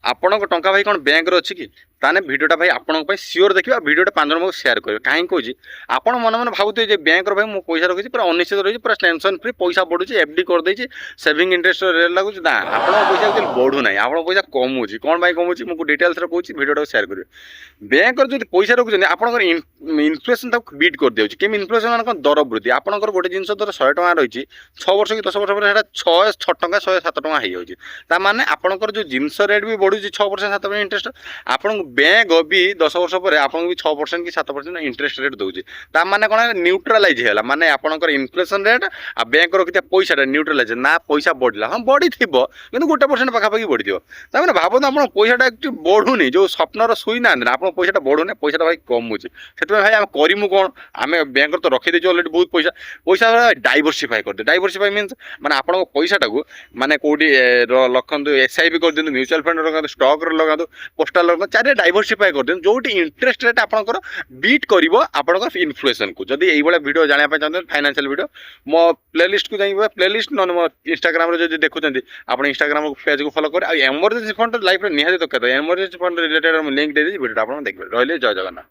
ଆପଣଙ୍କ ଟଙ୍କା ଭାଇ କ'ଣ ବ୍ୟାଙ୍କରେ ଅଛି କି? ତାହେଲେ ଭିଡ଼ିଓଟା ଭାଇ ଆପଣଙ୍କ ପାଇଁ ସିଓର ଦେଖିବେ ଆଉ ଭିଡ଼ିଓଟା 5 ଜଣଙ୍କୁ ସେୟାର କରିବେ। କାହିଁକି କହୁଛି ଆପଣ ମନେ ମନେ ଭାବୁଥିବେ ଯେ ବ୍ୟାଙ୍କର ଭାଇ ମୁଁ ପଇସା ରଖିଛି ପୁରା ଅନିଶ୍ଚିତ ରହିଛି ପୁରା ଟେନସନ୍ ଫ୍ରି ପଇସା ବଢ଼ୁଛି ଏଫ୍.ଡି. କରିଦେଇଛି ସେଭିଂ ଇଣ୍ଟରେଷ୍ଟ ରେଟ୍ ଲାଗୁଛି ନା ଆପଣଙ୍କ ପଇସା ଆକ୍ଚୁଆଲି ବଢ଼ୁନାହିଁ ଆପଣଙ୍କ ପଇସା କମୁଛି। କ'ଣ ପାଇଁ କମୁଛି ମୁଁ ଡିଟେଲ୍ସରେ କହୁଛି ଭିଡ଼ିଓଟାକୁ ସେୟାର କରିବେ। ବ୍ୟାଙ୍କର ଯଦି ପଇସା ରଖୁଛନ୍ତି ଆପଣଙ୍କର ଇନଫ୍ଲେସନ୍ ତାକୁ ବିଟ୍ କରିଦେଉଛି। କେମିତି ଇନଫ୍ଲେସନ୍ ମାନେ କ'ଣ ଦର ବୃଦ୍ଧି ଆପଣଙ୍କର ଗୋଟେ ଜିନିଷ ଧର 100 ଟଙ୍କା ରହିଛି 6 ବର୍ଷ କି 10 ବର୍ଷ ପରେ ସେଇଟା 6 ଟଙ୍କା 107 ଟଙ୍କା ହେଇଯାଉଛି। ତା ମାନେ ଆପଣଙ୍କର ଯେଉଁ ଜିନିଷ ରେଟ୍ ବି ବଢ଼ୁଛି 6% 7% ଇଣ୍ଟରେଷ୍ଟ ଆପଣଙ୍କୁ ବ୍ୟାଙ୍କ ବି 10 ବର୍ଷ ପରେ ଆପଣଙ୍କୁ ବି 6% କି 7% ଇଣ୍ଟରେଷ୍ଟ ରେଟ୍ ଦେଉଛି। ତା ମାନେ କ'ଣ ନ୍ୟୁଟ୍ରାଲାଇଜ୍ ହେଇଗଲା ମାନେ ଆପଣଙ୍କର ଇନଫ୍ଲେସନ୍ ରେଟ୍ ଆଉ ବ୍ୟାଙ୍କ ରଖିଥିବା ପଇସାଟା ନ୍ୟୁଟ୍ରାଲାଇଜ୍ ନା ପଇସା ବଢ଼ିଲା ହଁ ବଢ଼ିଥିବ କିନ୍ତୁ 1% ପାଖାପାଖି ବଢ଼ିଥିବ। ତାମାନେ ଭାବନ୍ତୁ ଆପଣ ପଇସାଟା ଆକ୍ଚୁଆଲି ବଢ଼ୁନି ଯେଉଁ ସ୍ୱପ୍ନର ଶୋଇନାହାନ୍ତି ନା ଆପଣଙ୍କ ପଇସାଟା ବଢ଼ୁନି ପଇସାଟା ଭାଇ କମୁଛି। ସେଥିପାଇଁ ଭାଇ ଆମେ କରିମୁ କ'ଣ ଆମେ ବ୍ୟାଙ୍କର ତ ରଖିଦେଇଛୁ ଅଲରେଡ଼ି ବହୁତ ପଇସା ଡାଇଭର୍ସିଫାଏ କରିଦିଅ। ଡାଇଭର୍ସିଫାଏ ମିନ୍ସ ମାନେ ଆପଣଙ୍କ ପଇସାଟାକୁ ମାନେ କେଉଁଠି ରଖନ୍ତୁ SIP କରିଦିଅନ୍ତୁ ମ୍ୟୁଚୁଆଲ ଫଣ୍ଡ ରଖନ୍ତୁ ଷ୍ଟକ୍ରେ ଲଗାନ୍ତୁ ପୋଷ୍ଟାଲ ଲଗାନ୍ତୁ ଚାରିଆଡ଼େ ଡାଇଭର୍ସିଫାଏ କରିଦିଅନ୍ତୁ ଯେଉଁଠି ଇଣ୍ଟରେଷ୍ଟ ରେଟ୍ ଆପଣଙ୍କର ବିଟ୍ କରିବ ଆପଣଙ୍କର ଇନଫ୍ଲେସନ୍କୁ। ଯଦି ଏଇଭଳିଆ ଭିଡ଼ିଓ ଜାଣିବା ପାଇଁ ଚାହୁଁଛନ୍ତି ଫାଇନାନ୍ସିଆଲ ଭିଡ଼ିଓ ମୋ ପ୍ଲେଲିଷ୍ଟକୁ ଯାଇକି ପ୍ଲେଲିଷ୍ଟ ନହେଲେ ମୋ ଇନଷ୍ଟାଗ୍ରାମରେ ଯଦି ଦେଖୁଛନ୍ତି ଆପଣ ଇନଷ୍ଟାଗ୍ରାମ ପେଜ୍କୁ ଫଲୋ କରି ଆଉ ଏମର୍ଜେନ୍ସି ଫଣ୍ଡ ଲାଇଫ୍ରେ ନିହାତି ଦରକାର ଏମର୍ଜେନ୍ସି ଫଣ୍ଡ ରିଲେଟେଡ୍ ମୁଁ ଲିଙ୍କ୍ ଦେଇଦେଇଛି ଭିଡ଼ିଓଟା ଆପଣ ଦେଖିବେ। ରହିଲେ ଜୟ ଜଗନ୍ନାଥ।